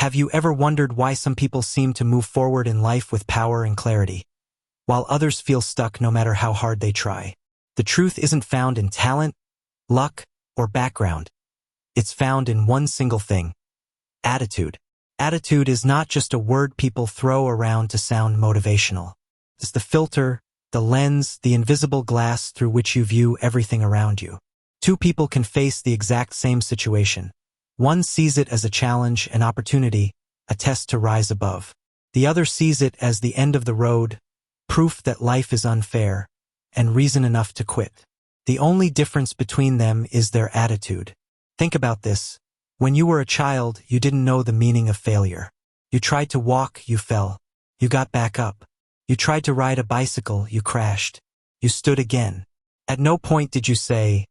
Have you ever wondered why some people seem to move forward in life with power and clarity, while others feel stuck no matter how hard they try? The truth isn't found in talent, luck, or background. It's found in one single thing: attitude. Attitude is not just a word people throw around to sound motivational. It's the filter, the lens, the invisible glass through which you view everything around you. Two people can face the exact same situation. One sees it as a challenge, an opportunity, a test to rise above. The other sees it as the end of the road, proof that life is unfair, and reason enough to quit. The only difference between them is their attitude. Think about this. When you were a child, you didn't know the meaning of failure. You tried to walk, you fell. You got back up. You tried to ride a bicycle, you crashed. You stood again. At no point did you say,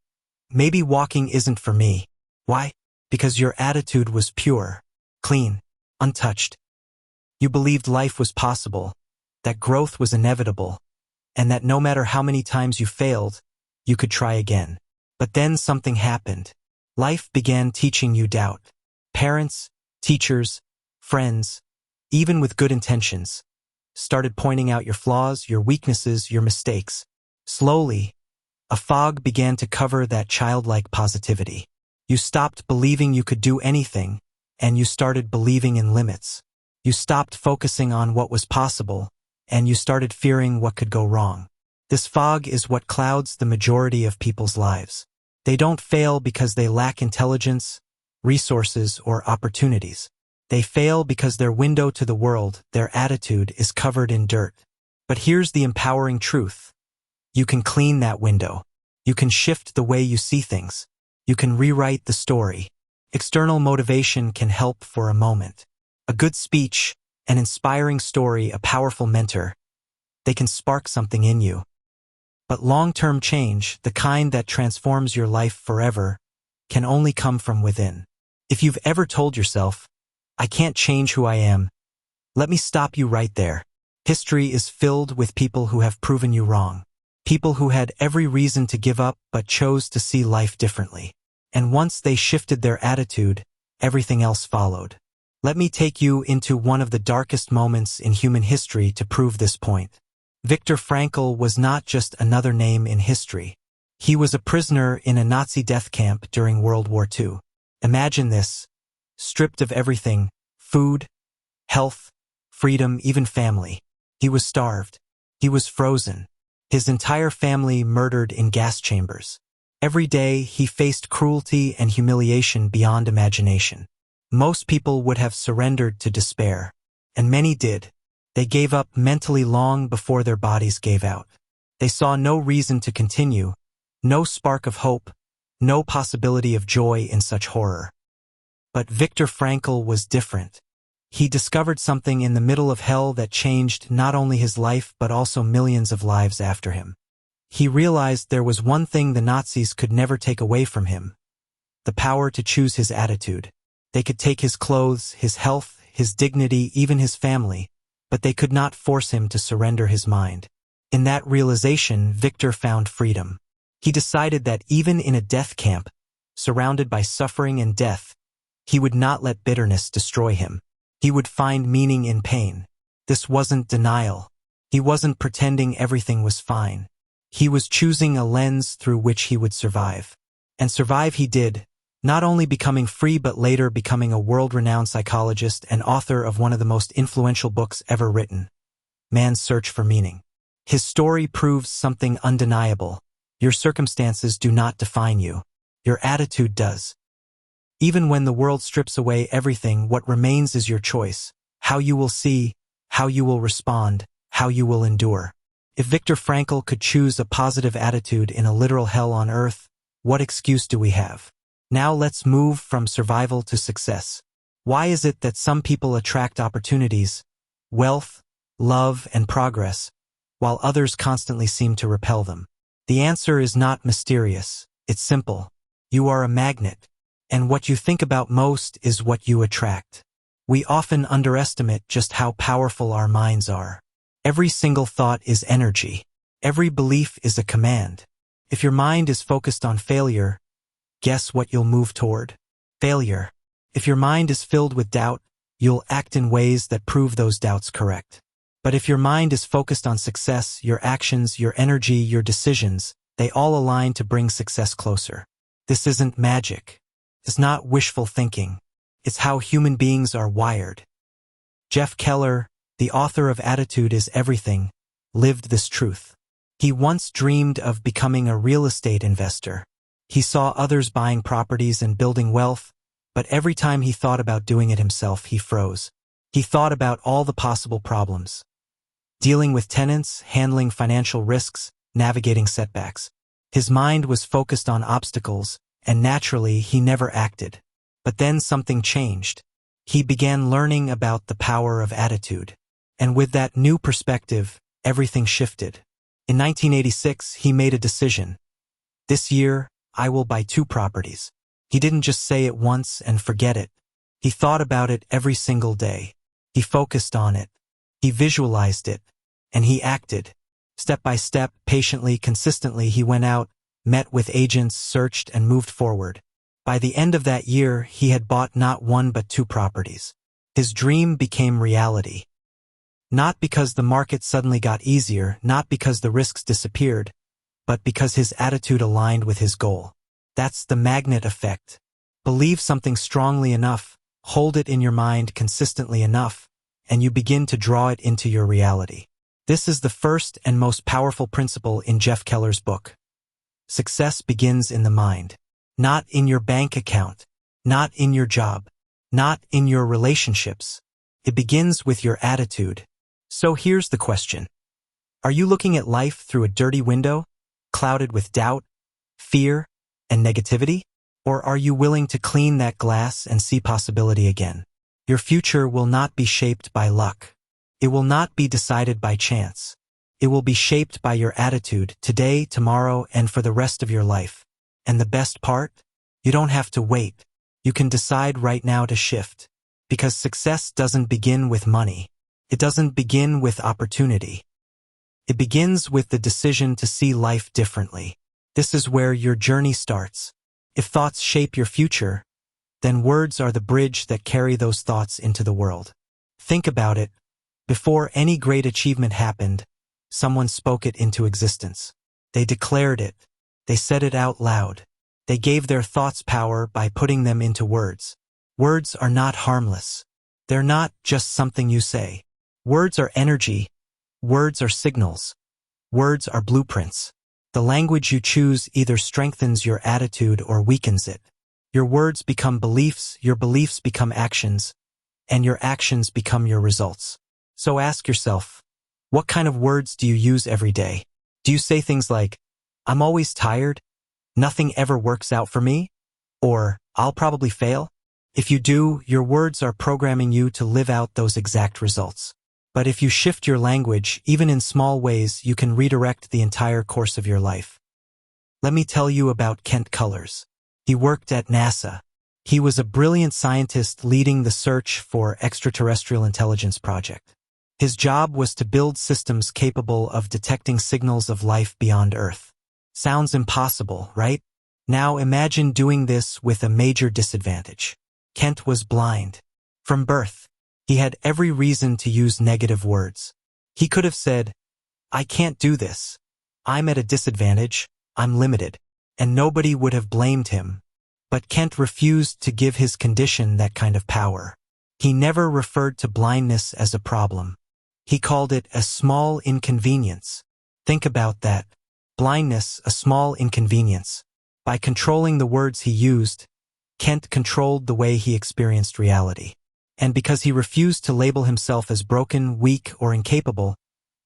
"Maybe walking isn't for me." Why? Because your attitude was pure, clean, untouched. You believed life was possible, that growth was inevitable, and that no matter how many times you failed, you could try again. But then something happened. Life began teaching you doubt. Parents, teachers, friends, even with good intentions, started pointing out your flaws, your weaknesses, your mistakes. Slowly, a fog began to cover that childlike positivity. You stopped believing you could do anything, and you started believing in limits. You stopped focusing on what was possible, and you started fearing what could go wrong. This fog is what clouds the majority of people's lives. They don't fail because they lack intelligence, resources, or opportunities. They fail because their window to the world, their attitude, is covered in dirt. But here's the empowering truth. You can clean that window. You can shift the way you see things. You can rewrite the story. External motivation can help for a moment. A good speech, an inspiring story, a powerful mentor, they can spark something in you. But long-term change, the kind that transforms your life forever, can only come from within. If you've ever told yourself, "I can't change who I am," let me stop you right there. History is filled with people who have proven you wrong. People who had every reason to give up but chose to see life differently. And once they shifted their attitude, everything else followed. Let me take you into one of the darkest moments in human history to prove this point. Viktor Frankl was not just another name in history. He was a prisoner in a Nazi death camp during World War II. Imagine this: stripped of everything, food, health, freedom, even family. He was starved. He was frozen. His entire family murdered in gas chambers. Every day he faced cruelty and humiliation beyond imagination. Most people would have surrendered to despair, and many did. They gave up mentally long before their bodies gave out. They saw no reason to continue, no spark of hope, no possibility of joy in such horror. But Viktor Frankl was different. He discovered something in the middle of hell that changed not only his life but also millions of lives after him. He realized there was one thing the Nazis could never take away from him: the power to choose his attitude. They could take his clothes, his health, his dignity, even his family, but they could not force him to surrender his mind. In that realization, Viktor found freedom. He decided that even in a death camp, surrounded by suffering and death, he would not let bitterness destroy him. He would find meaning in pain. This wasn't denial. He wasn't pretending everything was fine. He was choosing a lens through which he would survive. And survive he did, not only becoming free but later becoming a world-renowned psychologist and author of one of the most influential books ever written, Man's Search for Meaning. His story proves something undeniable. Your circumstances do not define you. Your attitude does. Even when the world strips away everything, what remains is your choice: how you will see, how you will respond, how you will endure. If Viktor Frankl could choose a positive attitude in a literal hell on earth, what excuse do we have? Now let's move from survival to success. Why is it that some people attract opportunities, wealth, love, and progress, while others constantly seem to repel them? The answer is not mysterious. It's simple. You are a magnet, and what you think about most is what you attract. We often underestimate just how powerful our minds are. Every single thought is energy. Every belief is a command. If your mind is focused on failure, guess what you'll move toward? Failure. If your mind is filled with doubt, you'll act in ways that prove those doubts correct. But if your mind is focused on success, your actions, your energy, your decisions, they all align to bring success closer. This isn't magic. It's not wishful thinking. It's how human beings are wired. Jeff Keller, the author of Attitude is Everything, lived this truth. He once dreamed of becoming a real estate investor. He saw others buying properties and building wealth, but every time he thought about doing it himself, he froze. He thought about all the possible problems. Dealing with tenants, handling financial risks, navigating setbacks. His mind was focused on obstacles, and naturally, he never acted. But then something changed. He began learning about the power of attitude. And with that new perspective, everything shifted. In 1986, he made a decision. This year, I will buy 2 properties. He didn't just say it once and forget it. He thought about it every single day. He focused on it. He visualized it. And he acted. Step by step, patiently, consistently, he went out, met with agents, searched, and moved forward. By the end of that year, he had bought not 1 but 2 properties. His dream became reality. Not because the market suddenly got easier, not because the risks disappeared, but because his attitude aligned with his goal. That's the magnet effect. Believe something strongly enough, hold it in your mind consistently enough, and you begin to draw it into your reality. This is the first and most powerful principle in Jeff Keller's book. Success begins in the mind. Not in your bank account, not in your job, not in your relationships. It begins with your attitude. So here's the question. Are you looking at life through a dirty window, clouded with doubt, fear, and negativity? Or are you willing to clean that glass and see possibility again? Your future will not be shaped by luck. It will not be decided by chance. It will be shaped by your attitude today, tomorrow, and for the rest of your life. And the best part? You don't have to wait. You can decide right now to shift. Because success doesn't begin with money. It doesn't begin with opportunity. It begins with the decision to see life differently. This is where your journey starts. If thoughts shape your future, then words are the bridge that carry those thoughts into the world. Think about it. Before any great achievement happened, someone spoke it into existence. They declared it. They said it out loud. They gave their thoughts power by putting them into words. Words are not harmless. They're not just something you say. Words are energy. Words are signals. Words are blueprints. The language you choose either strengthens your attitude or weakens it. Your words become beliefs, your beliefs become actions, and your actions become your results. So ask yourself, what kind of words do you use every day? Do you say things like, I'm always tired, nothing ever works out for me, or I'll probably fail? If you do, your words are programming you to live out those exact results. But if you shift your language, even in small ways, you can redirect the entire course of your life. Let me tell you about Kent Cullers. He worked at NASA. He was a brilliant scientist leading the search for extraterrestrial intelligence project. His job was to build systems capable of detecting signals of life beyond Earth. Sounds impossible, right? Now imagine doing this with a major disadvantage. Kent was blind. From birth, he had every reason to use negative words. He could have said, I can't do this. I'm at a disadvantage, I'm limited. And nobody would have blamed him. But Kent refused to give his condition that kind of power. He never referred to blindness as a problem. He called it a small inconvenience. Think about that. Blindness, a small inconvenience. By controlling the words he used, Kent controlled the way he experienced reality. And because he refused to label himself as broken, weak, or incapable,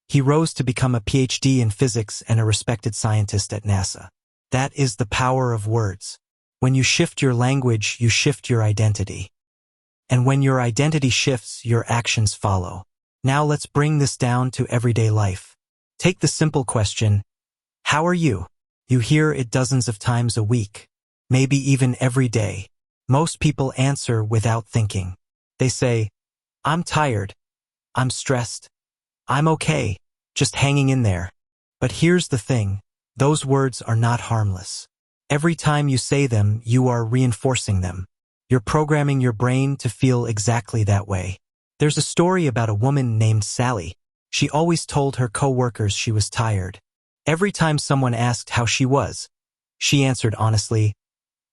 he rose to become a PhD in physics and a respected scientist at NASA. That is the power of words. When you shift your language, you shift your identity. And when your identity shifts, your actions follow. Now let's bring this down to everyday life. Take the simple question, how are you? You hear it dozens of times a week, maybe even every day. Most people answer without thinking. They say, I'm tired, I'm stressed, I'm okay, just hanging in there. But here's the thing, those words are not harmless. Every time you say them, you are reinforcing them. You're programming your brain to feel exactly that way. There's a story about a woman named Sally. She always told her coworkers she was tired. Every time someone asked how she was, she answered honestly,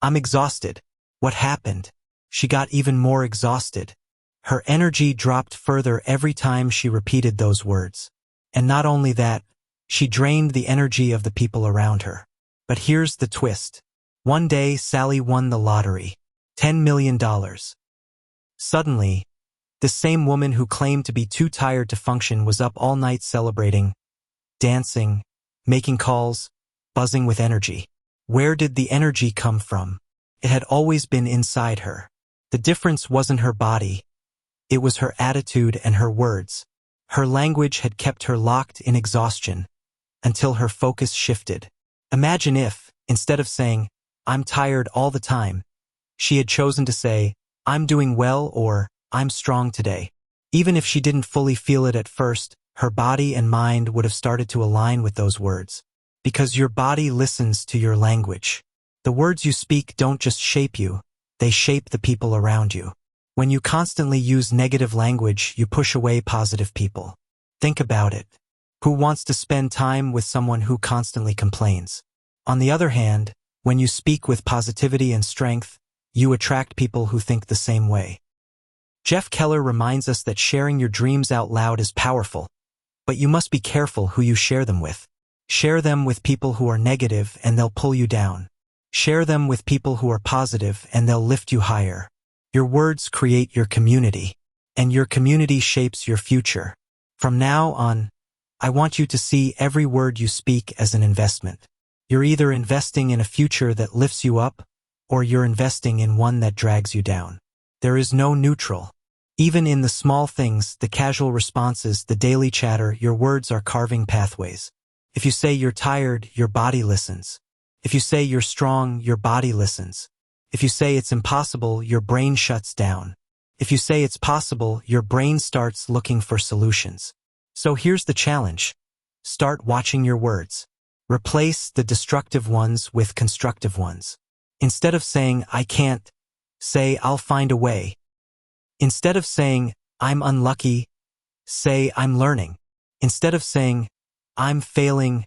"I'm exhausted." What happened? She got even more exhausted. Her energy dropped further every time she repeated those words. And not only that, she drained the energy of the people around her. But here's the twist. One day, Sally won the lottery. $10 million. Suddenly, the same woman who claimed to be too tired to function was up all night celebrating, dancing, making calls, buzzing with energy. Where did the energy come from? It had always been inside her. The difference wasn't her body. It was her attitude and her words. Her language had kept her locked in exhaustion until her focus shifted. Imagine if, instead of saying, "I'm tired all the time," she had chosen to say, "I'm doing well," or "I'm strong today." Even if she didn't fully feel it at first, her body and mind would have started to align with those words. Because your body listens to your language. The words you speak don't just shape you, they shape the people around you. When you constantly use negative language, you push away positive people. Think about it. Who wants to spend time with someone who constantly complains? On the other hand, when you speak with positivity and strength, you attract people who think the same way. Jeff Keller reminds us that sharing your dreams out loud is powerful, but you must be careful who you share them with. Share them with people who are negative and they'll pull you down. Share them with people who are positive and they'll lift you higher. Your words create your community, and your community shapes your future. From now on, I want you to see every word you speak as an investment. You're either investing in a future that lifts you up, or you're investing in one that drags you down. There is no neutral. Even in the small things, the casual responses, the daily chatter, your words are carving pathways. If you say you're tired, your body listens. If you say you're strong, your body listens. If you say it's impossible, your brain shuts down. If you say it's possible, your brain starts looking for solutions. So here's the challenge. Start watching your words. Replace the destructive ones with constructive ones. Instead of saying, "I can't," say, "I'll find a way." Instead of saying, "I'm unlucky," say, "I'm learning." Instead of saying, "I'm failing,"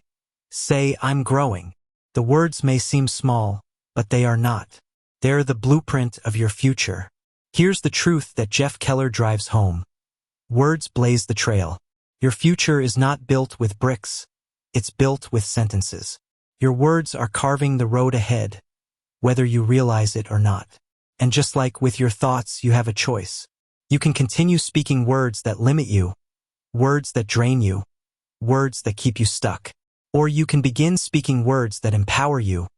say, "I'm growing." The words may seem small, but they are not. They're the blueprint of your future. Here's the truth that Jeff Keller drives home. Words blaze the trail. Your future is not built with bricks. It's built with sentences. Your words are carving the road ahead, whether you realize it or not. And just like with your thoughts, you have a choice. You can continue speaking words that limit you, words that drain you, words that keep you stuck. Or you can begin speaking words that empower you,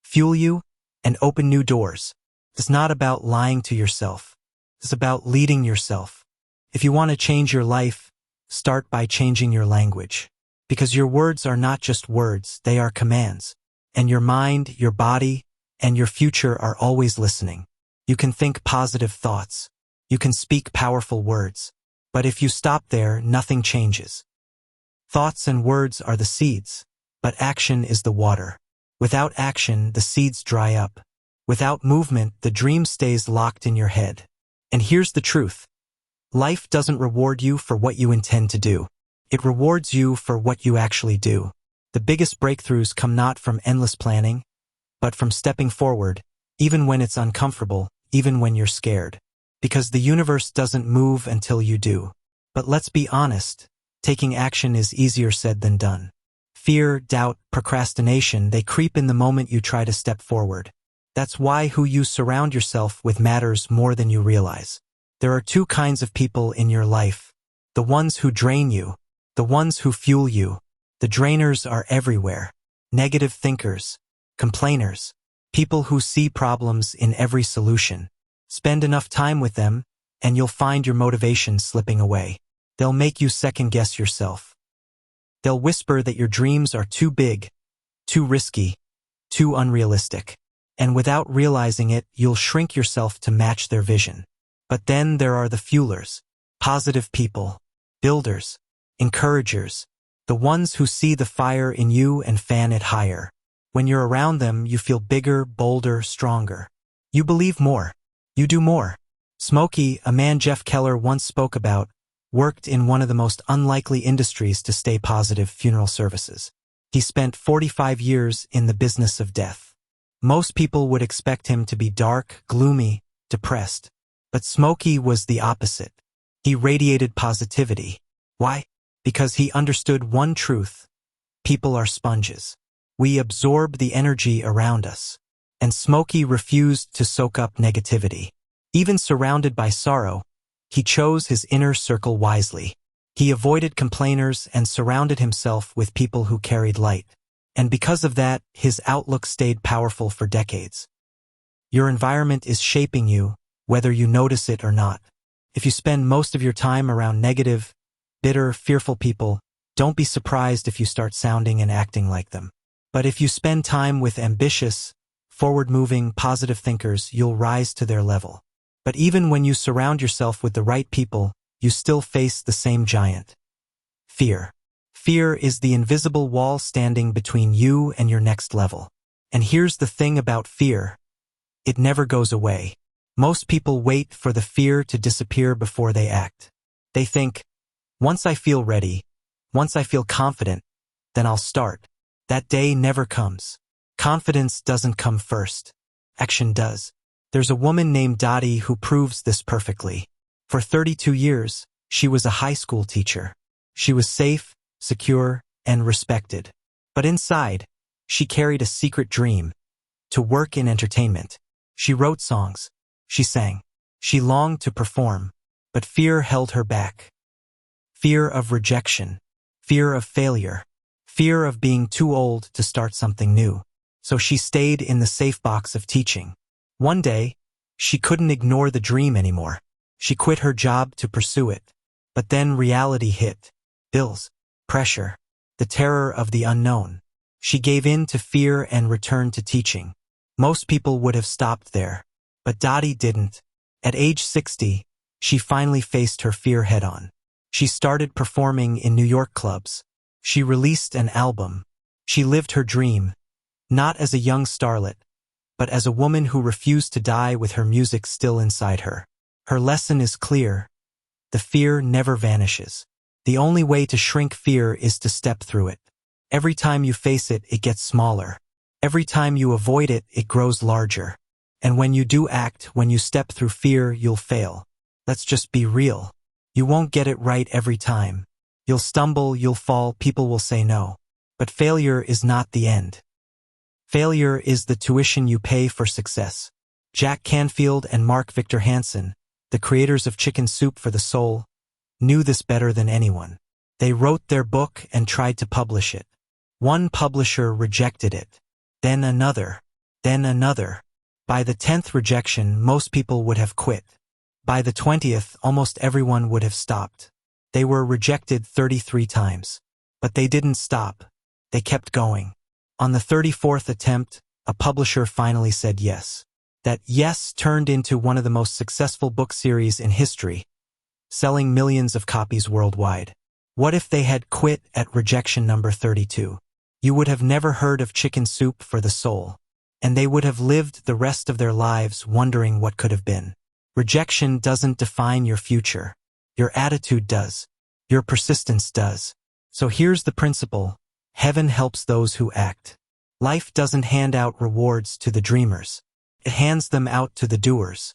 fuel you, and open new doors. It's not about lying to yourself. It's about leading yourself. If you want to change your life, start by changing your language. Because your words are not just words, they are commands. And your mind, your body, and your future are always listening. You can think positive thoughts. You can speak powerful words. But if you stop there, nothing changes. Thoughts and words are the seeds, but action is the water. Without action, the seeds dry up. Without movement, the dream stays locked in your head. And here's the truth. Life doesn't reward you for what you intend to do. It rewards you for what you actually do. The biggest breakthroughs come not from endless planning, but from stepping forward, even when it's uncomfortable, even when you're scared. Because the universe doesn't move until you do. But let's be honest, taking action is easier said than done. Fear, doubt, procrastination, they creep in the moment you try to step forward. That's why who you surround yourself with matters more than you realize. There are two kinds of people in your life. The ones who drain you, the ones who fuel you. The drainers are everywhere. Negative thinkers, complainers, people who see problems in every solution. Spend enough time with them, and you'll find your motivation slipping away. They'll make you second-guess yourself. They'll whisper that your dreams are too big, too risky, too unrealistic. And without realizing it, you'll shrink yourself to match their vision. But then there are the fuelers, positive people, builders, encouragers, the ones who see the fire in you and fan it higher. When you're around them, you feel bigger, bolder, stronger. You believe more. You do more. Smokey, a man Jeff Keller once spoke about, worked in one of the most unlikely industries to stay positive: funeral services. He spent 45 years in the business of death. Most people would expect him to be dark, gloomy, depressed. But Smokey was the opposite. He radiated positivity. Why? Because he understood one truth: people are sponges. We absorb the energy around us. And Smokey refused to soak up negativity. Even surrounded by sorrow, he chose his inner circle wisely. He avoided complainers and surrounded himself with people who carried light. And because of that, his outlook stayed powerful for decades. Your environment is shaping you, whether you notice it or not. If you spend most of your time around negative, bitter, fearful people, don't be surprised if you start sounding and acting like them. But if you spend time with ambitious, forward-moving, positive thinkers, you'll rise to their level. But even when you surround yourself with the right people, you still face the same giant: fear. Fear is the invisible wall standing between you and your next level. And here's the thing about fear: it never goes away. Most people wait for the fear to disappear before they act. They think, once I feel ready, once I feel confident, then I'll start. That day never comes. Confidence doesn't come first. Action does. There's a woman named Dottie who proves this perfectly. For 32 years, she was a high school teacher. She was safe, secure, and respected. But inside, she carried a secret dream: to work in entertainment. She wrote songs. She sang. She longed to perform. But fear held her back. Fear of rejection. Fear of failure. Fear of being too old to start something new. So she stayed in the safe box of teaching. One day, she couldn't ignore the dream anymore. She quit her job to pursue it. But then reality hit. Bills, pressure, the terror of the unknown. She gave in to fear and returned to teaching. Most people would have stopped there. But Dottie didn't. At age 60, she finally faced her fear head-on. She started performing in New York clubs. She released an album. She lived her dream, not as a young starlet, but as a woman who refused to die with her music still inside her. Her lesson is clear: the fear never vanishes. The only way to shrink fear is to step through it. Every time you face it, it gets smaller. Every time you avoid it, it grows larger. And when you do act, when you step through fear, you'll fail. Let's just be real. You won't get it right every time. You'll stumble, you'll fall, people will say no. But failure is not the end. Failure is the tuition you pay for success. Jack Canfield and Mark Victor Hansen, the creators of Chicken Soup for the Soul, knew this better than anyone. They wrote their book and tried to publish it. One publisher rejected it. Then another. Then another. By the 10th rejection, most people would have quit. By the 20th, almost everyone would have stopped. They were rejected 33 times. But they didn't stop. They kept going. On the 34th attempt, a publisher finally said yes. That yes turned into one of the most successful book series in history, selling millions of copies worldwide. What if they had quit at rejection number 32? You would have never heard of Chicken Soup for the Soul, and they would have lived the rest of their lives wondering what could have been. Rejection doesn't define your future. Your attitude does. Your persistence does. So here's the principle: heaven helps those who act. Life doesn't hand out rewards to the dreamers. It hands them out to the doers.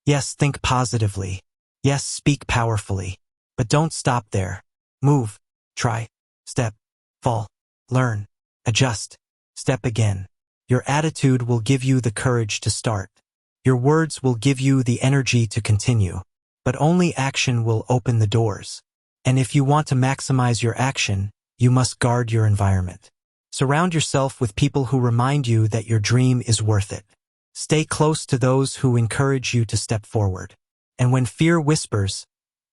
Yes, think positively. Yes, speak powerfully. But don't stop there. Move, try, step, fall, learn, adjust, step again. Your attitude will give you the courage to start. Your words will give you the energy to continue. But only action will open the doors. And if you want to maximize your action, you must guard your environment. Surround yourself with people who remind you that your dream is worth it. Stay close to those who encourage you to step forward. And when fear whispers,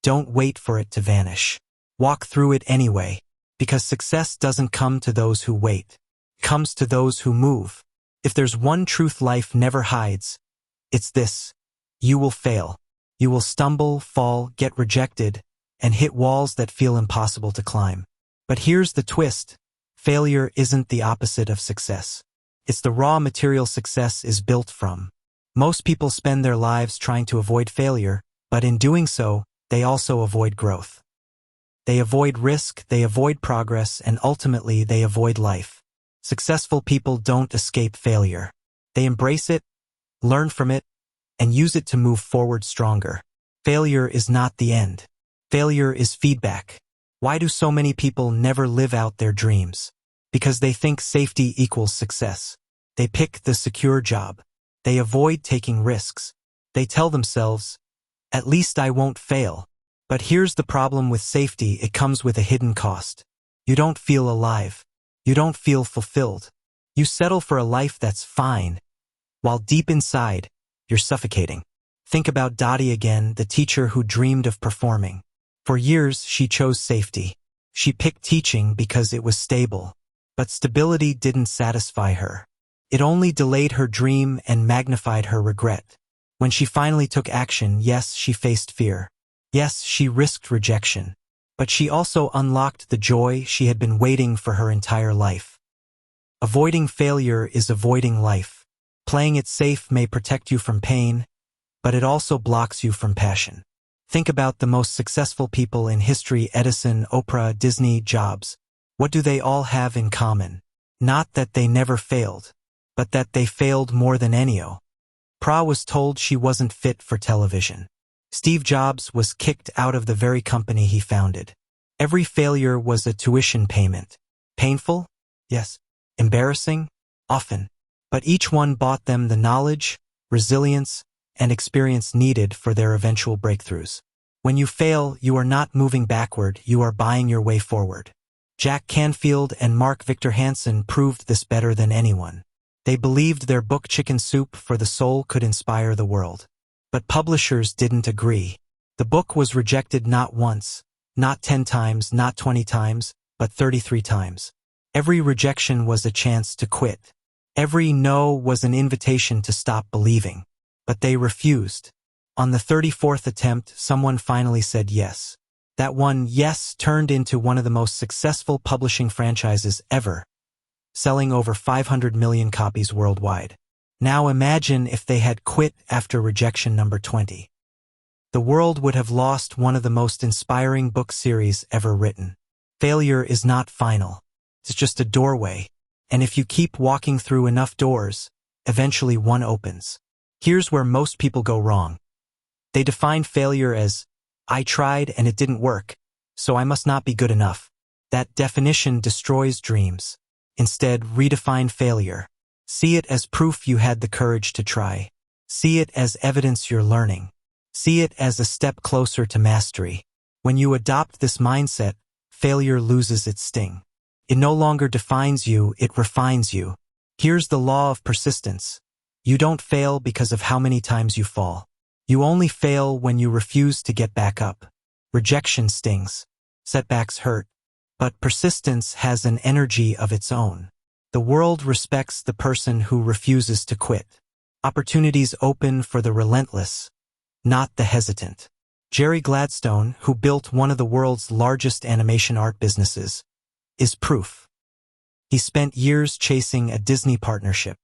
don't wait for it to vanish. Walk through it anyway, because success doesn't come to those who wait. It comes to those who move. If there's one truth life never hides, it's this: you will fail. You will stumble, fall, get rejected, and hit walls that feel impossible to climb. But here's the twist: failure isn't the opposite of success. It's the raw material success is built from. Most people spend their lives trying to avoid failure, but in doing so, they also avoid growth. They avoid risk, they avoid progress, and ultimately they avoid life. Successful people don't escape failure. They embrace it, learn from it, and use it to move forward stronger. Failure is not the end. Failure is feedback. Why do so many people never live out their dreams? Because they think safety equals success. They pick the secure job. They avoid taking risks. They tell themselves, "At least I won't fail." But here's the problem with safety: it comes with a hidden cost. You don't feel alive. You don't feel fulfilled. You settle for a life that's fine, while deep inside, you're suffocating. Think about Dottie again, the teacher who dreamed of performing. For years, she chose safety. She picked teaching because it was stable. But stability didn't satisfy her. It only delayed her dream and magnified her regret. When she finally took action, yes, she faced fear. Yes, she risked rejection. But she also unlocked the joy she had been waiting for her entire life. Avoiding failure is avoiding life. Playing it safe may protect you from pain, but it also blocks you from passion. Think about the most successful people in history: Edison, Oprah, Disney, Jobs. What do they all have in common? Not that they never failed, but that they failed more than Ennio. Oprah was told she wasn't fit for television. Steve Jobs was kicked out of the very company he founded. Every failure was a tuition payment. Painful? Yes. Embarrassing? Often. But each one bought them the knowledge, resilience, and experience needed for their eventual breakthroughs. When you fail, you are not moving backward, you are buying your way forward. Jack Canfield and Mark Victor Hansen proved this better than anyone. They believed their book Chicken Soup for the Soul could inspire the world. But publishers didn't agree. The book was rejected not once, not 10 times, not 20 times, but 33 times. Every rejection was a chance to quit. Every no was an invitation to stop believing. But they refused. On the 34th attempt, someone finally said yes. That one yes turned into one of the most successful publishing franchises ever, selling over 500 million copies worldwide. Now imagine if they had quit after rejection number 20. The world would have lost one of the most inspiring book series ever written. Failure is not final. It's just a doorway. And if you keep walking through enough doors, eventually one opens. Here's where most people go wrong. They define failure as, "I tried and it didn't work, so I must not be good enough." That definition destroys dreams. Instead, redefine failure. See it as proof you had the courage to try. See it as evidence you're learning. See it as a step closer to mastery. When you adopt this mindset, failure loses its sting. It no longer defines you, it refines you. Here's the law of persistence. You don't fail because of how many times you fall. You only fail when you refuse to get back up. Rejection stings. Setbacks hurt. But persistence has an energy of its own. The world respects the person who refuses to quit. Opportunities open for the relentless, not the hesitant. Jerry Gladstone, who built one of the world's largest animation art businesses, is proof. He spent years chasing a Disney partnership.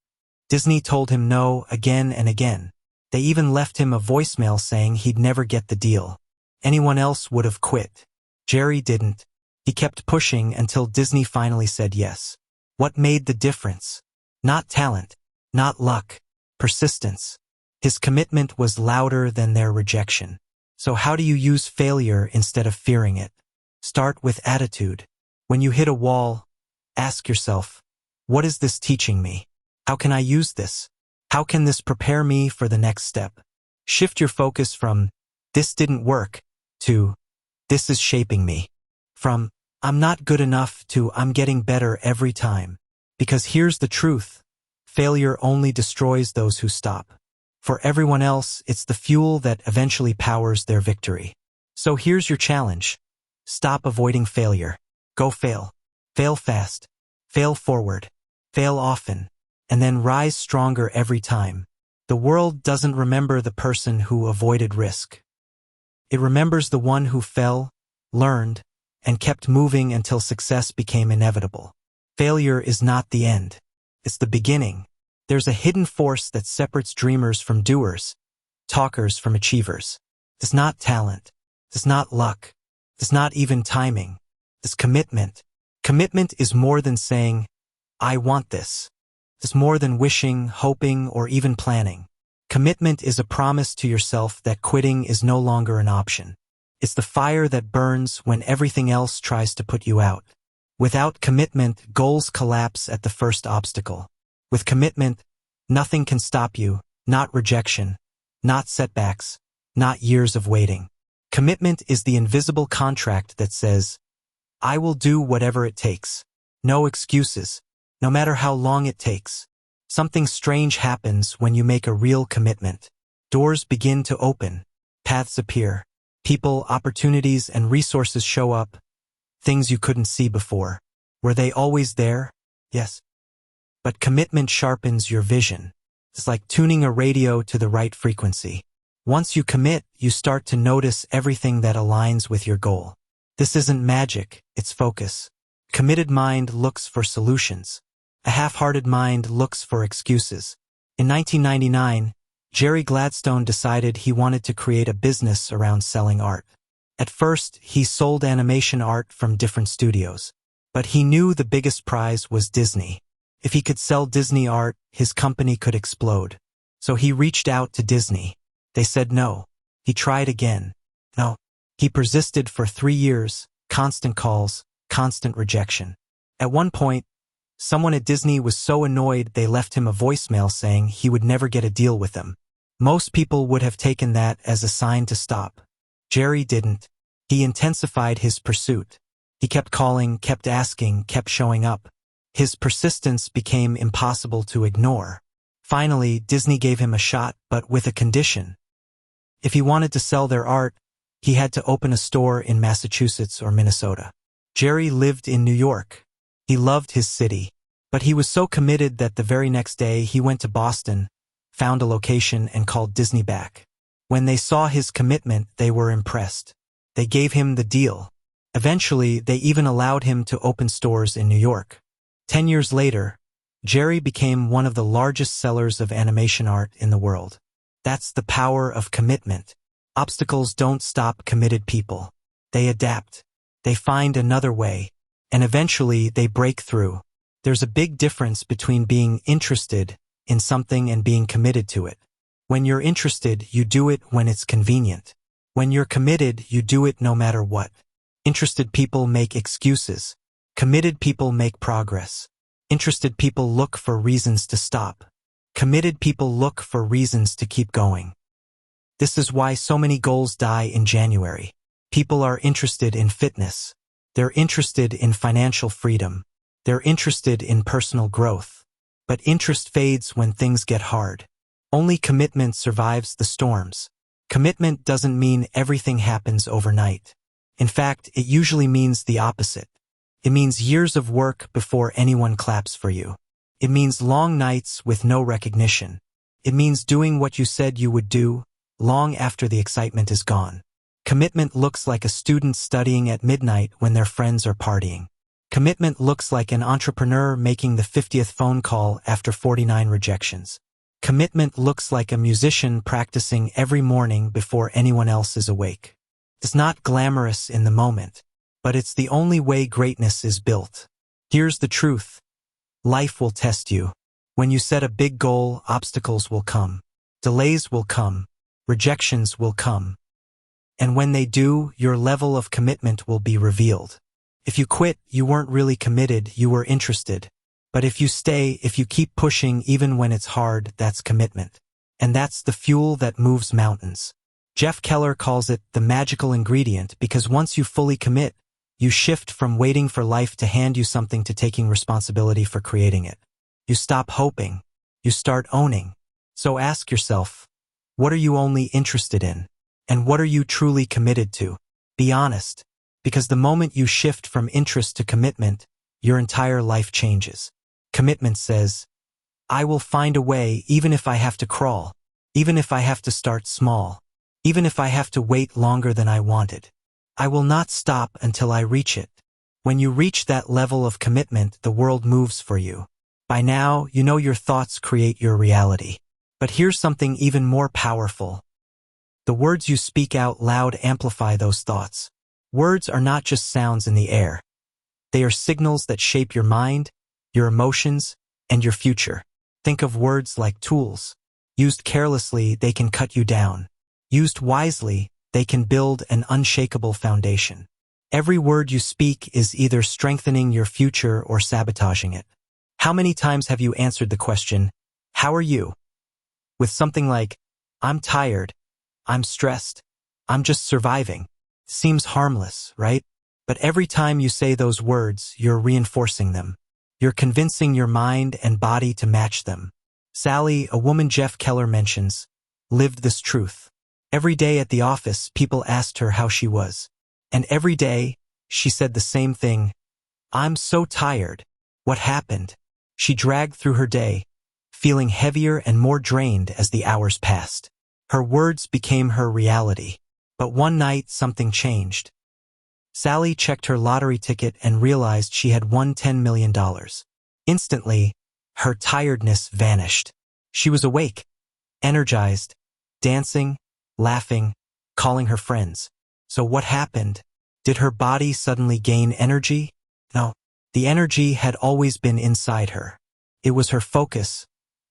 Disney told him no again and again. They even left him a voicemail saying he'd never get the deal. Anyone else would have quit. Jerry didn't. He kept pushing until Disney finally said yes. What made the difference? Not talent, not luck, persistence. His commitment was louder than their rejection. So how do you use failure instead of fearing it? Start with attitude. When you hit a wall, ask yourself, what is this teaching me? How can I use this? How can this prepare me for the next step? Shift your focus from, this didn't work, to, this is shaping me. From, I'm not good enough to, I'm getting better every time. Because here's the truth. Failure only destroys those who stop. For everyone else, it's the fuel that eventually powers their victory. So here's your challenge. Stop avoiding failure. Go fail. Fail fast. Fail forward. Fail often. And then rise stronger every time. The world doesn't remember the person who avoided risk. It remembers the one who fell, learned, and kept moving until success became inevitable. Failure is not the end. It's the beginning. There's a hidden force that separates dreamers from doers, talkers from achievers. It's not talent. It's not luck. It's not even timing. It's commitment. Commitment is more than saying, I want this. It's more than wishing, hoping, or even planning. Commitment is a promise to yourself that quitting is no longer an option. It's the fire that burns when everything else tries to put you out. Without commitment, goals collapse at the first obstacle. With commitment, nothing can stop you, not rejection, not setbacks, not years of waiting. Commitment is the invisible contract that says, I will do whatever it takes. No excuses, no matter how long it takes. Something strange happens when you make a real commitment. Doors begin to open, paths appear, people, opportunities, and resources show up, things you couldn't see before. Were they always there? Yes. But commitment sharpens your vision. It's like tuning a radio to the right frequency. Once you commit, you start to notice everything that aligns with your goal. This isn't magic, it's focus. Committed mind looks for solutions. A half-hearted mind looks for excuses. In 1999, Jerry Gladstone decided he wanted to create a business around selling art. At first, he sold animation art from different studios. But he knew the biggest prize was Disney. If he could sell Disney art, his company could explode. So he reached out to Disney. They said no. He tried again. No. He persisted for 3 years, constant calls, constant rejection. At one point, someone at Disney was so annoyed they left him a voicemail saying he would never get a deal with them. Most people would have taken that as a sign to stop. Jerry didn't. He intensified his pursuit. He kept calling, kept asking, kept showing up. His persistence became impossible to ignore. Finally, Disney gave him a shot, but with a condition. If he wanted to sell their art, he had to open a store in Massachusetts or Minnesota. Jerry lived in New York. He loved his city, but he was so committed that the very next day he went to Boston, found a location, and called Disney back. When they saw his commitment, they were impressed. They gave him the deal. Eventually, they even allowed him to open stores in New York. 10 years later, Jerry became one of the largest sellers of animation art in the world. That's the power of commitment. Obstacles don't stop committed people. They adapt. They find another way. And eventually, they break through. There's a big difference between being interested in something and being committed to it. When you're interested, you do it when it's convenient. When you're committed, you do it no matter what. Interested people make excuses. Committed people make progress. Interested people look for reasons to stop. Committed people look for reasons to keep going. This is why so many goals die in January. People are interested in fitness. They're interested in financial freedom. They're interested in personal growth. But interest fades when things get hard. Only commitment survives the storms. Commitment doesn't mean everything happens overnight. In fact, it usually means the opposite. It means years of work before anyone claps for you. It means long nights with no recognition. It means doing what you said you would do, long after the excitement is gone. Commitment looks like a student studying at midnight when their friends are partying. Commitment looks like an entrepreneur making the 50th phone call after 49 rejections. Commitment looks like a musician practicing every morning before anyone else is awake. It's not glamorous in the moment, but it's the only way greatness is built. Here's the truth. Life will test you. When you set a big goal, obstacles will come. Delays will come. Rejections will come. And when they do, your level of commitment will be revealed. If you quit, you weren't really committed, you were interested. But if you stay, if you keep pushing even when it's hard, that's commitment. And that's the fuel that moves mountains. Jeff Keller calls it the magical ingredient because once you fully commit, you shift from waiting for life to hand you something to taking responsibility for creating it. You stop hoping. You start owning. So ask yourself, what are you only interested in? And what are you truly committed to? Be honest, because the moment you shift from interest to commitment, your entire life changes. Commitment says, I will find a way even if I have to crawl, even if I have to start small, even if I have to wait longer than I wanted. I will not stop until I reach it. When you reach that level of commitment, the world moves for you. By now, you know your thoughts create your reality. But here's something even more powerful. The words you speak out loud amplify those thoughts. Words are not just sounds in the air. They are signals that shape your mind, your emotions, and your future. Think of words like tools. Used carelessly, they can cut you down. Used wisely, they can build an unshakable foundation. Every word you speak is either strengthening your future or sabotaging it. How many times have you answered the question, "How are you?" with something like, "I'm tired, I'm stressed, I'm just surviving." Seems harmless, right? But every time you say those words, you're reinforcing them. You're convincing your mind and body to match them. Sally, a woman Jeff Keller mentions, lived this truth. Every day at the office, people asked her how she was. And every day, she said the same thing, "I'm so tired. What happened?" She dragged through her day, feeling heavier and more drained as the hours passed. Her words became her reality. But one night, something changed. Sally checked her lottery ticket and realized she had won $10 million. Instantly, her tiredness vanished. She was awake, energized, dancing, laughing, calling her friends. So what happened? Did her body suddenly gain energy? No. The energy had always been inside her. It was her focus,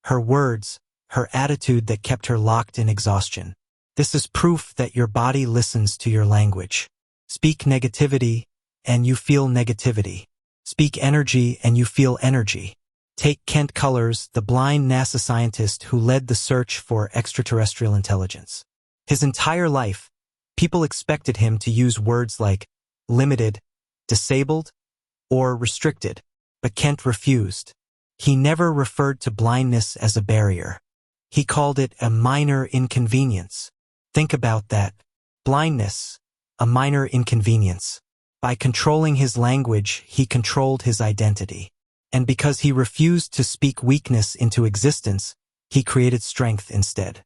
her words, her attitude that kept her locked in exhaustion. This is proof that your body listens to your language. Speak negativity, and you feel negativity. Speak energy, and you feel energy. Take Kent Cullers, the blind NASA scientist who led the search for extraterrestrial intelligence. His entire life, people expected him to use words like limited, disabled, or restricted, but Kent refused. He never referred to blindness as a barrier. He called it a minor inconvenience. Think about that. Blindness, a minor inconvenience. By controlling his language, he controlled his identity. And because he refused to speak weakness into existence, he created strength instead.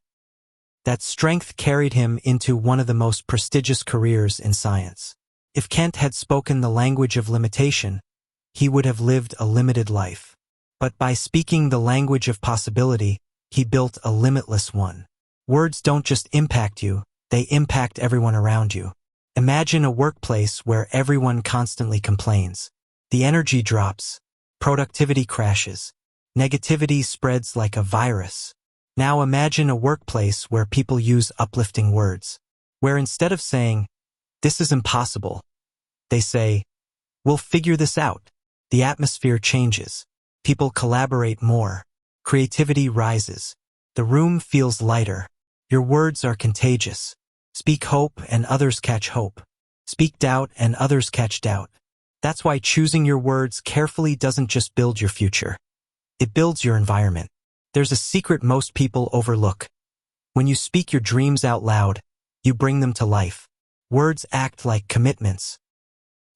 That strength carried him into one of the most prestigious careers in science. If Kent had spoken the language of limitation, he would have lived a limited life. But by speaking the language of possibility, he built a limitless one. Words don't just impact you, they impact everyone around you. Imagine a workplace where everyone constantly complains. The energy drops, productivity crashes, negativity spreads like a virus. Now imagine a workplace where people use uplifting words, where instead of saying, "This is impossible," they say, "We'll figure this out." The atmosphere changes. People collaborate more. Creativity rises. The room feels lighter. Your words are contagious. Speak hope and others catch hope. Speak doubt and others catch doubt. That's why choosing your words carefully doesn't just build your future. It builds your environment. There's a secret most people overlook. When you speak your dreams out loud, you bring them to life. Words act like commitments.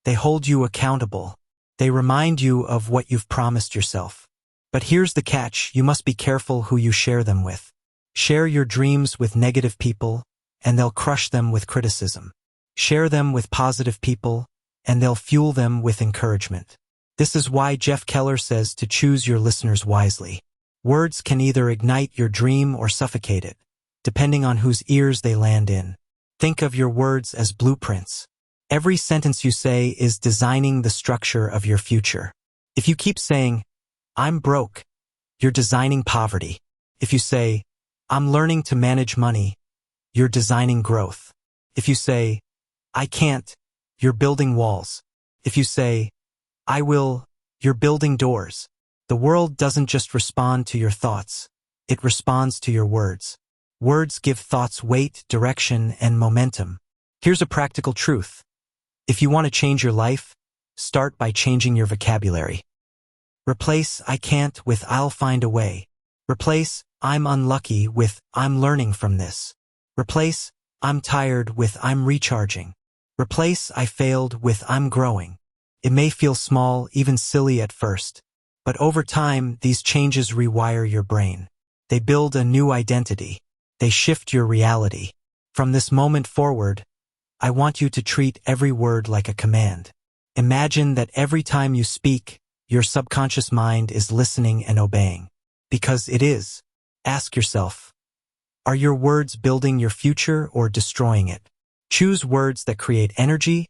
They hold you accountable. They remind you of what you've promised yourself. But here's the catch, you must be careful who you share them with. Share your dreams with negative people, and they'll crush them with criticism. Share them with positive people, and they'll fuel them with encouragement. This is why Jeff Keller says to choose your listeners wisely. Words can either ignite your dream or suffocate it, depending on whose ears they land in. Think of your words as blueprints. Every sentence you say is designing the structure of your future. If you keep saying, "I'm broke," you're designing poverty. If you say, "I'm learning to manage money," you're designing growth. If you say, "I can't," you're building walls. If you say, "I will," you're building doors. The world doesn't just respond to your thoughts. It responds to your words. Words give thoughts weight, direction, and momentum. Here's a practical truth. If you want to change your life, start by changing your vocabulary. Replace "I can't" with "I'll find a way." Replace "I'm unlucky" with "I'm learning from this." Replace "I'm tired" with "I'm recharging." Replace "I failed" with "I'm growing." It may feel small, even silly at first, but over time, these changes rewire your brain. They build a new identity. They shift your reality. From this moment forward, I want you to treat every word like a command. Imagine that every time you speak, your subconscious mind is listening and obeying. Because it is. Ask yourself, are your words building your future or destroying it? Choose words that create energy,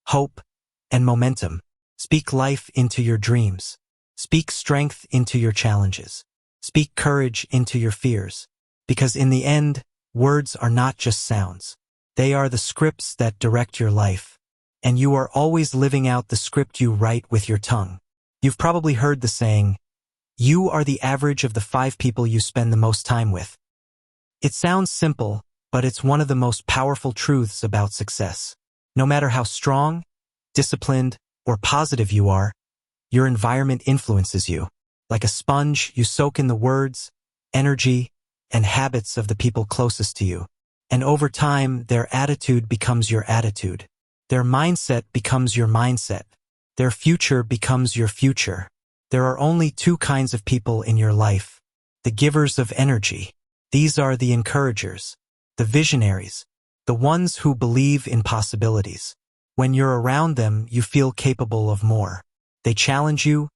hope, and momentum. Speak life into your dreams. Speak strength into your challenges. Speak courage into your fears. Because in the end, words are not just sounds. They are the scripts that direct your life. And you are always living out the script you write with your tongue. You've probably heard the saying, you are the average of the 5 people you spend the most time with. It sounds simple, but it's one of the most powerful truths about success. No matter how strong, disciplined, or positive you are, your environment influences you. Like a sponge, you soak in the words, energy, and habits of the people closest to you. And over time, their attitude becomes your attitude. Their mindset becomes your mindset. Their future becomes your future. There are only 2 kinds of people in your life. The givers of energy. These are the encouragers, the visionaries, the ones who believe in possibilities. When you're around them, you feel capable of more. They challenge you,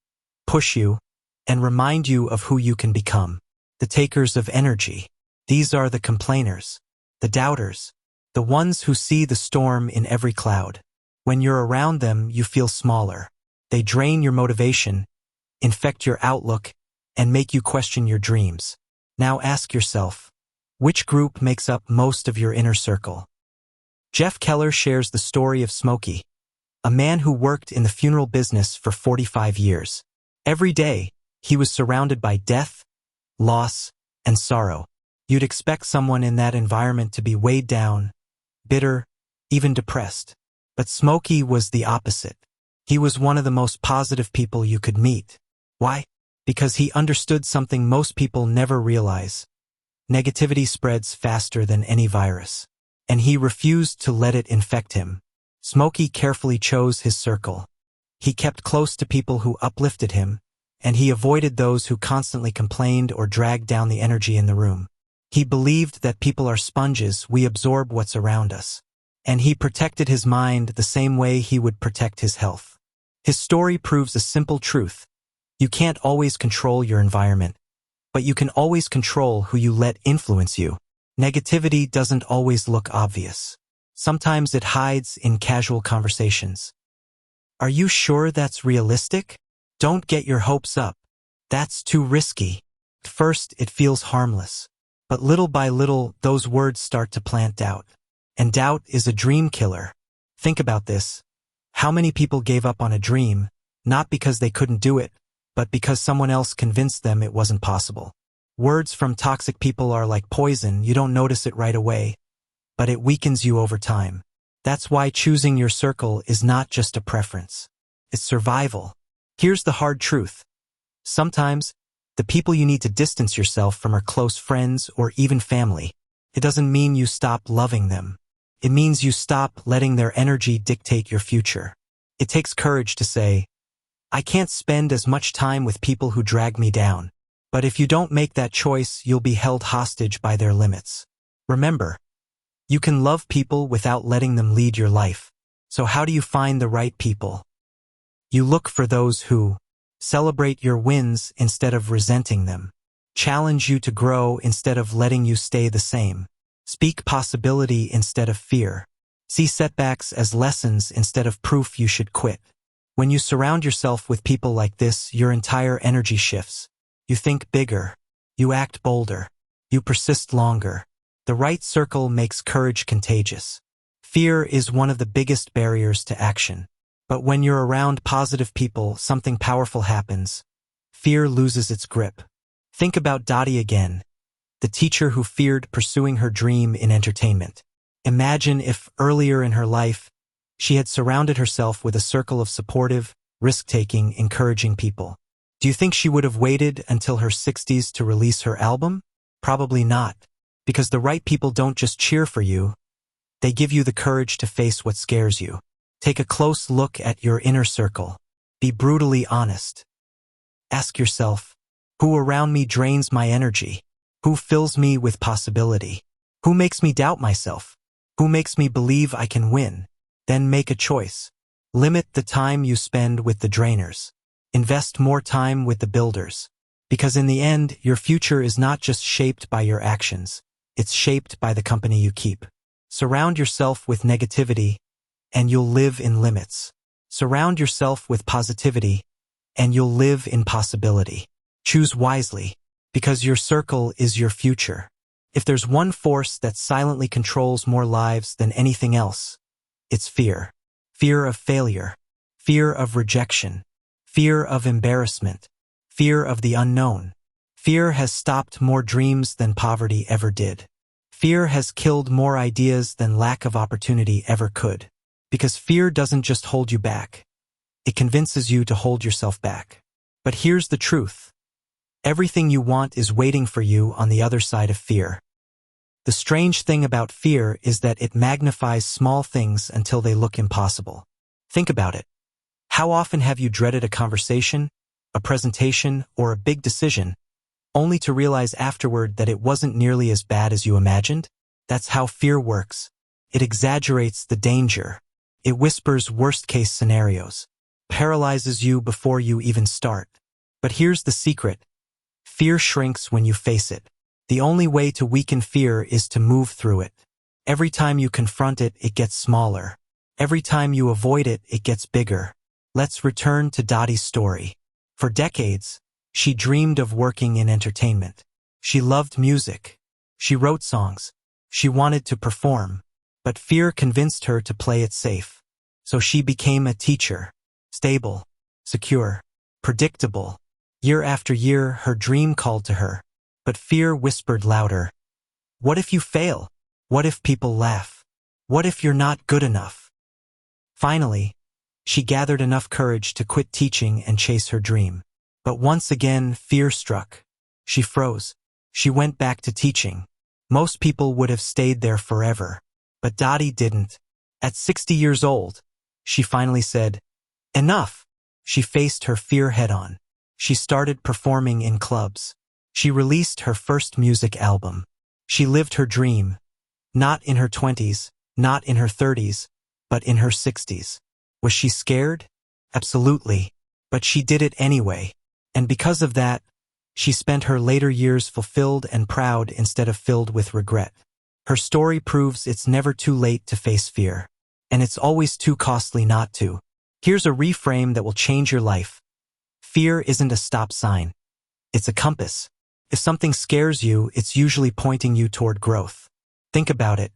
push you, and remind you of who you can become. The takers of energy. These are the complainers, the doubters, the ones who see the storm in every cloud. When you're around them, you feel smaller. They drain your motivation, infect your outlook, and make you question your dreams. Now ask yourself, which group makes up most of your inner circle? Jeff Keller shares the story of Smokey, a man who worked in the funeral business for 45 years. Every day, he was surrounded by death, loss, and sorrow. You'd expect someone in that environment to be weighed down, bitter, even depressed. But Smokey was the opposite. He was one of the most positive people you could meet. Why? Because he understood something most people never realize. Negativity spreads faster than any virus. And he refused to let it infect him. Smokey carefully chose his circle. He kept close to people who uplifted him, and he avoided those who constantly complained or dragged down the energy in the room. He believed that people are sponges, we absorb what's around us. And he protected his mind the same way he would protect his health. His story proves a simple truth. You can't always control your environment, but you can always control who you let influence you. Negativity doesn't always look obvious. Sometimes it hides in casual conversations. Are you sure that's realistic? Don't get your hopes up. That's too risky. At first, it feels harmless. But little by little, those words start to plant doubt. And doubt is a dream killer. Think about this. How many people gave up on a dream, not because they couldn't do it, but because someone else convinced them it wasn't possible? Words from toxic people are like poison. You don't notice it right away, but it weakens you over time. That's why choosing your circle is not just a preference. It's survival. Here's the hard truth. Sometimes, the people you need to distance yourself from are close friends or even family. It doesn't mean you stop loving them. It means you stop letting their energy dictate your future. It takes courage to say, I can't spend as much time with people who drag me down. But if you don't make that choice, you'll be held hostage by their limits. Remember, you can love people without letting them lead your life. So how do you find the right people? You look for those who celebrate your wins instead of resenting them, challenge you to grow instead of letting you stay the same, speak possibility instead of fear, see setbacks as lessons instead of proof you should quit. When you surround yourself with people like this, your entire energy shifts. You think bigger. You act bolder. You persist longer. The right circle makes courage contagious. Fear is one of the biggest barriers to action. But when you're around positive people, something powerful happens. Fear loses its grip. Think about Dottie again, the teacher who feared pursuing her dream in entertainment. Imagine if earlier in her life, she had surrounded herself with a circle of supportive, risk-taking, encouraging people. Do you think she would have waited until her 60s to release her album? Probably not. Because the right people don't just cheer for you, they give you the courage to face what scares you. Take a close look at your inner circle. Be brutally honest. Ask yourself, who around me drains my energy? Who fills me with possibility? Who makes me doubt myself? Who makes me believe I can win? Then make a choice. Limit the time you spend with the drainers. Invest more time with the builders. Because in the end, your future is not just shaped by your actions, it's shaped by the company you keep. Surround yourself with negativity, and you'll live in limits. Surround yourself with positivity, and you'll live in possibility. Choose wisely, because your circle is your future. If there's one force that silently controls more lives than anything else, it's fear. Fear of failure, fear of rejection, fear of embarrassment, fear of the unknown. Fear has stopped more dreams than poverty ever did. Fear has killed more ideas than lack of opportunity ever could. Because fear doesn't just hold you back. It convinces you to hold yourself back. But here's the truth. Everything you want is waiting for you on the other side of fear. The strange thing about fear is that it magnifies small things until they look impossible. Think about it. How often have you dreaded a conversation, a presentation, or a big decision, only to realize afterward that it wasn't nearly as bad as you imagined? That's how fear works. It exaggerates the danger. It whispers worst-case scenarios, paralyzes you before you even start. But here's the secret. Fear shrinks when you face it. The only way to weaken fear is to move through it. Every time you confront it, it gets smaller. Every time you avoid it, it gets bigger. Let's return to Dottie's story. For decades, she dreamed of working in entertainment. She loved music. She wrote songs. She wanted to perform. But fear convinced her to play it safe. So she became a teacher. Stable, secure, predictable. Year after year, her dream called to her. But fear whispered louder. What if you fail? What if people laugh? What if you're not good enough? Finally, she gathered enough courage to quit teaching and chase her dream. But once again, fear struck. She froze. She went back to teaching. Most people would have stayed there forever. But Dottie didn't. At 60 years old, she finally said, "Enough." She faced her fear head-on. She started performing in clubs. She released her first music album. She lived her dream, not in her 20s, not in her 30s, but in her 60s. Was she scared? Absolutely. But she did it anyway. And because of that, she spent her later years fulfilled and proud instead of filled with regret. Her story proves it's never too late to face fear. And it's always too costly not to. Here's a reframe that will change your life. Fear isn't a stop sign. It's a compass. If something scares you, it's usually pointing you toward growth. Think about it.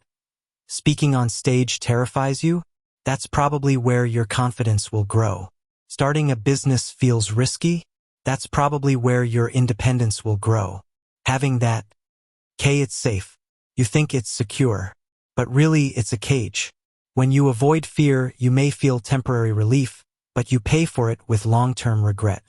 Speaking on stage terrifies you? That's probably where your confidence will grow. Starting a business feels risky? That's probably where your independence will grow. Having that, it's safe. You think it's secure. But really, it's a cage. When you avoid fear, you may feel temporary relief, but you pay for it with long-term regret.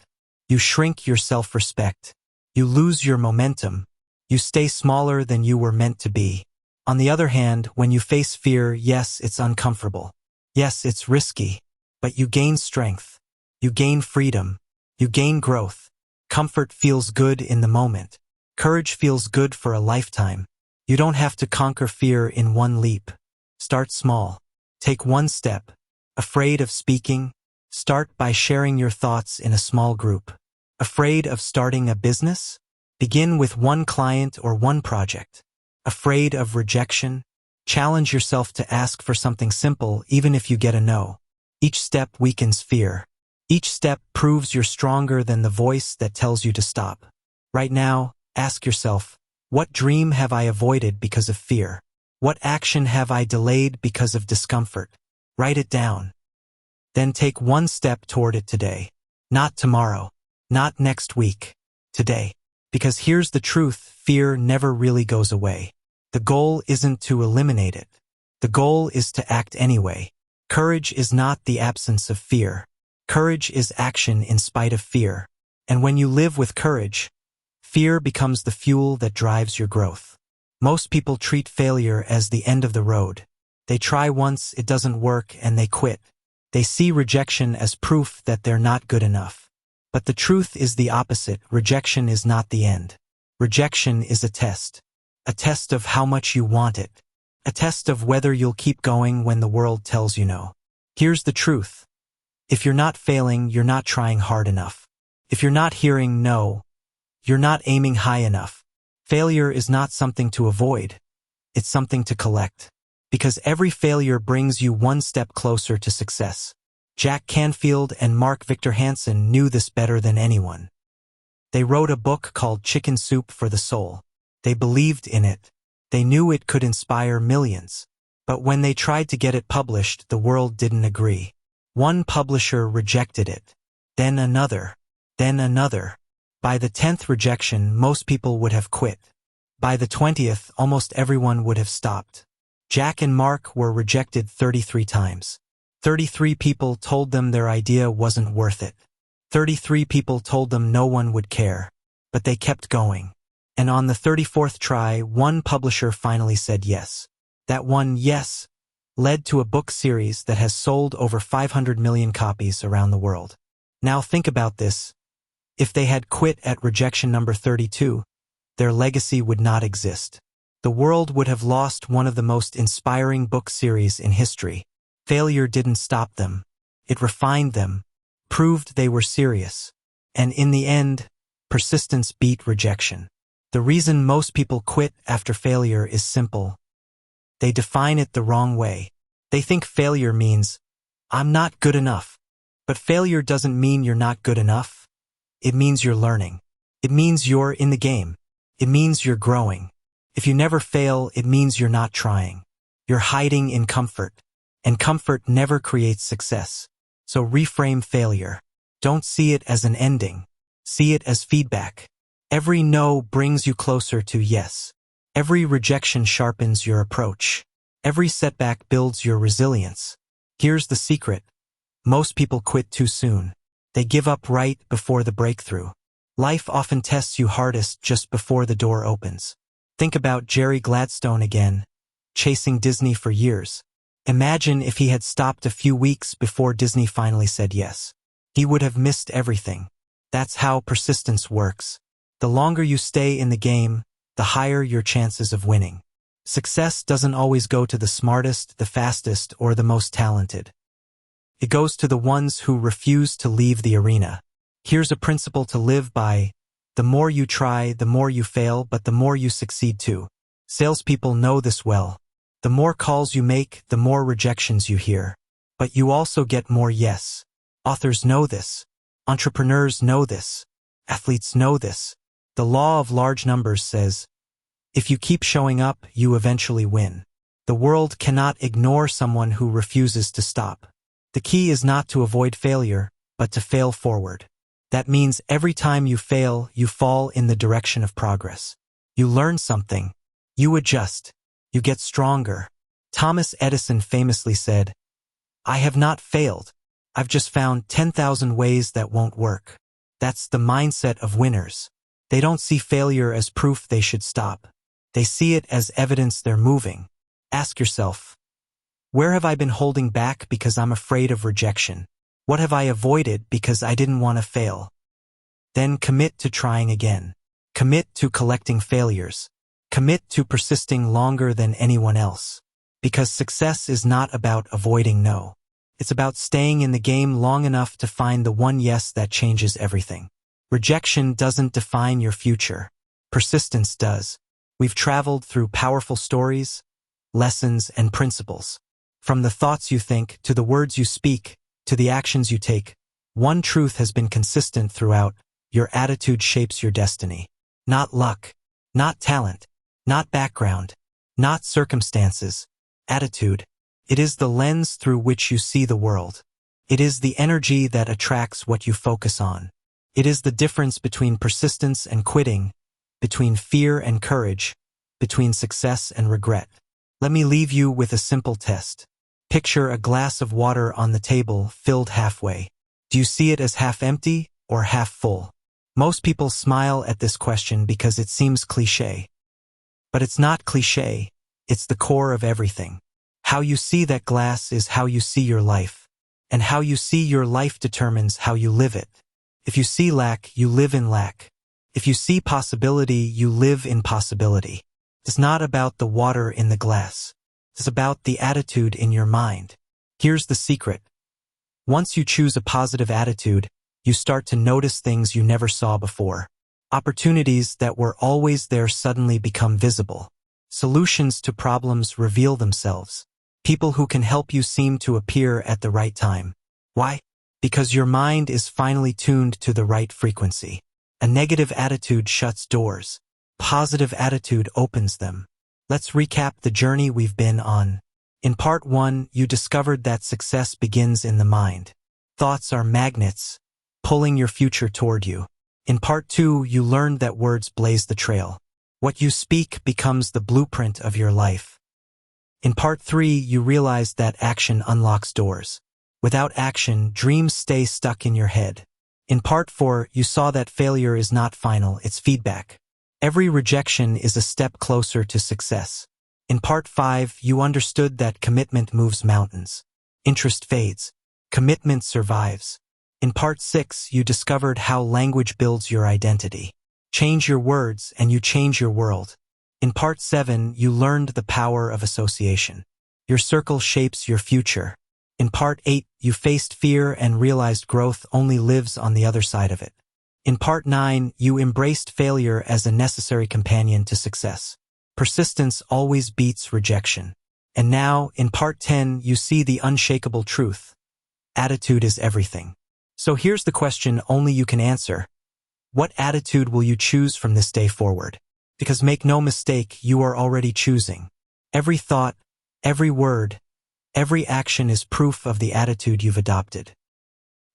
You shrink your self-respect. You lose your momentum. You stay smaller than you were meant to be. On the other hand, when you face fear, yes, it's uncomfortable. Yes, it's risky. But you gain strength. You gain freedom. You gain growth. Comfort feels good in the moment. Courage feels good for a lifetime. You don't have to conquer fear in one leap. Start small. Take one step. Afraid of speaking? Start by sharing your thoughts in a small group. Afraid of starting a business? Begin with one client or one project. Afraid of rejection? Challenge yourself to ask for something simple even if you get a no. Each step weakens fear. Each step proves you're stronger than the voice that tells you to stop. Right now, ask yourself, what dream have I avoided because of fear? What action have I delayed because of discomfort? Write it down. Then take one step toward it today. Not tomorrow. Not next week. Today. Because here's the truth, fear never really goes away. The goal isn't to eliminate it. The goal is to act anyway. Courage is not the absence of fear. Courage is action in spite of fear. And when you live with courage, fear becomes the fuel that drives your growth. Most people treat failure as the end of the road. They try once, it doesn't work, and they quit. They see rejection as proof that they're not good enough. But the truth is the opposite. Rejection is not the end. Rejection is a test. A test of how much you want it. A test of whether you'll keep going when the world tells you no. Here's the truth. If you're not failing, you're not trying hard enough. If you're not hearing no, you're not aiming high enough. Failure is not something to avoid. It's something to collect. Because every failure brings you one step closer to success. Jack Canfield and Mark Victor Hansen knew this better than anyone. They wrote a book called Chicken Soup for the Soul. They believed in it. They knew it could inspire millions. But when they tried to get it published, the world didn't agree. One publisher rejected it. Then another. Then another. By the 10th rejection, most people would have quit. By the 20th, almost everyone would have stopped. Jack and Mark were rejected 33 times. 33 people told them their idea wasn't worth it. 33 people told them no one would care. But they kept going. And on the 34th try, one publisher finally said yes. That one yes led to a book series that has sold over 500 million copies around the world. Now think about this. If they had quit at rejection number 32, their legacy would not exist. The world would have lost one of the most inspiring book series in history. Failure didn't stop them. It refined them, proved they were serious. And in the end, persistence beat rejection. The reason most people quit after failure is simple. They define it the wrong way. They think failure means, I'm not good enough. But failure doesn't mean you're not good enough. It means you're learning. It means you're in the game. It means you're growing. If you never fail, it means you're not trying. You're hiding in comfort. And comfort never creates success. So reframe failure. Don't see it as an ending. See it as feedback. Every no brings you closer to yes. Every rejection sharpens your approach. Every setback builds your resilience. Here's the secret. Most people quit too soon. They give up right before the breakthrough. Life often tests you hardest just before the door opens. Think about Jerry Gladstone again, chasing Disney for years. Imagine if he had stopped a few weeks before Disney finally said yes. He would have missed everything. That's how persistence works. The longer you stay in the game, the higher your chances of winning. Success doesn't always go to the smartest, the fastest, or the most talented. It goes to the ones who refuse to leave the arena. Here's a principle to live by. The more you try, the more you fail, but the more you succeed too. Salespeople know this well. The more calls you make, the more rejections you hear. But you also get more yes. Authors know this. Entrepreneurs know this. Athletes know this. The law of large numbers says, if you keep showing up, you eventually win. The world cannot ignore someone who refuses to stop. The key is not to avoid failure, but to fail forward. That means every time you fail, you fall in the direction of progress. You learn something. You adjust. You get stronger. Thomas Edison famously said, I have not failed. I've just found 10,000 ways that won't work. That's the mindset of winners. They don't see failure as proof they should stop. They see it as evidence they're moving. Ask yourself, where have I been holding back because I'm afraid of rejection? What have I avoided because I didn't want to fail? Then commit to trying again. Commit to collecting failures. Commit to persisting longer than anyone else. Because success is not about avoiding no. It's about staying in the game long enough to find the one yes that changes everything. Rejection doesn't define your future. Persistence does. We've traveled through powerful stories, lessons, and principles. From the thoughts you think, to the words you speak, to the actions you take, one truth has been consistent throughout. Your attitude shapes your destiny. Not luck, not talent, not background, not circumstances. Attitude. It is the lens through which you see the world. It is the energy that attracts what you focus on. It is the difference between persistence and quitting, between fear and courage, between success and regret. Let me leave you with a simple test. Picture a glass of water on the table, filled halfway. Do you see it as half empty or half full? Most people smile at this question because it seems cliché. But it's not cliché, it's the core of everything. How you see that glass is how you see your life. And how you see your life determines how you live it. If you see lack, you live in lack. If you see possibility, you live in possibility. It's not about the water in the glass. It's about the attitude in your mind. Here's the secret. Once you choose a positive attitude, you start to notice things you never saw before. Opportunities that were always there suddenly become visible. Solutions to problems reveal themselves. People who can help you seem to appear at the right time. Why? Because your mind is finally tuned to the right frequency. A negative attitude shuts doors. Positive attitude opens them. Let's recap the journey we've been on. In part 1, you discovered that success begins in the mind. Thoughts are magnets, pulling your future toward you. In part 2, you learned that words blaze the trail. What you speak becomes the blueprint of your life. In part 3, you realized that action unlocks doors. Without action, dreams stay stuck in your head. In part 4, you saw that failure is not final, it's feedback. Every rejection is a step closer to success. In part 5, you understood that commitment moves mountains. Interest fades. Commitment survives. In part 6, you discovered how language builds your identity. Change your words and you change your world. In part 7, you learned the power of association. Your circle shapes your future. In part 8, you faced fear and realized growth only lives on the other side of it. In part 9, you embraced failure as a necessary companion to success. Persistence always beats rejection. And now, in part 10, you see the unshakable truth. Attitude is everything. So here's the question only you can answer. What attitude will you choose from this day forward? Because make no mistake, you are already choosing. Every thought, every word, every action is proof of the attitude you've adopted.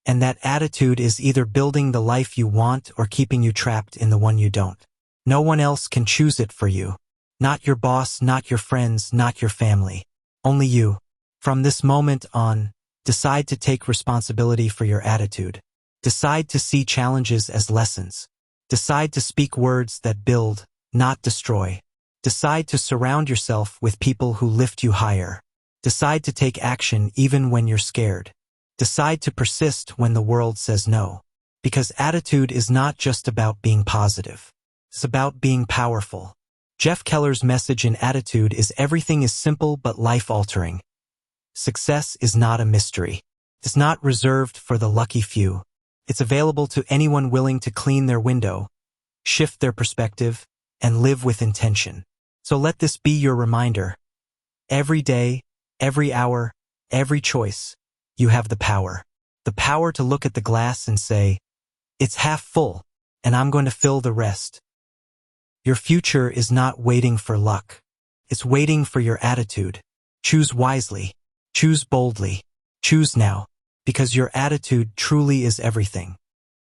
And that attitude is either building the life you want or keeping you trapped in the one you don't. No one else can choose it for you. Not your boss, not your friends, not your family. Only you. From this moment on, decide to take responsibility for your attitude. Decide to see challenges as lessons. Decide to speak words that build, not destroy. Decide to surround yourself with people who lift you higher. Decide to take action even when you're scared. Decide to persist when the world says no. Because attitude is not just about being positive. It's about being powerful. Jeff Keller's message in Attitude is everything is simple but life-altering. Success is not a mystery. It's not reserved for the lucky few. It's available to anyone willing to clean their window, shift their perspective, and live with intention. So let this be your reminder. Every day, every hour, every choice, you have the power. The power to look at the glass and say, it's half full, and I'm going to fill the rest. Your future is not waiting for luck. It's waiting for your attitude. Choose wisely. Choose boldly. Choose now. Because your attitude truly is everything.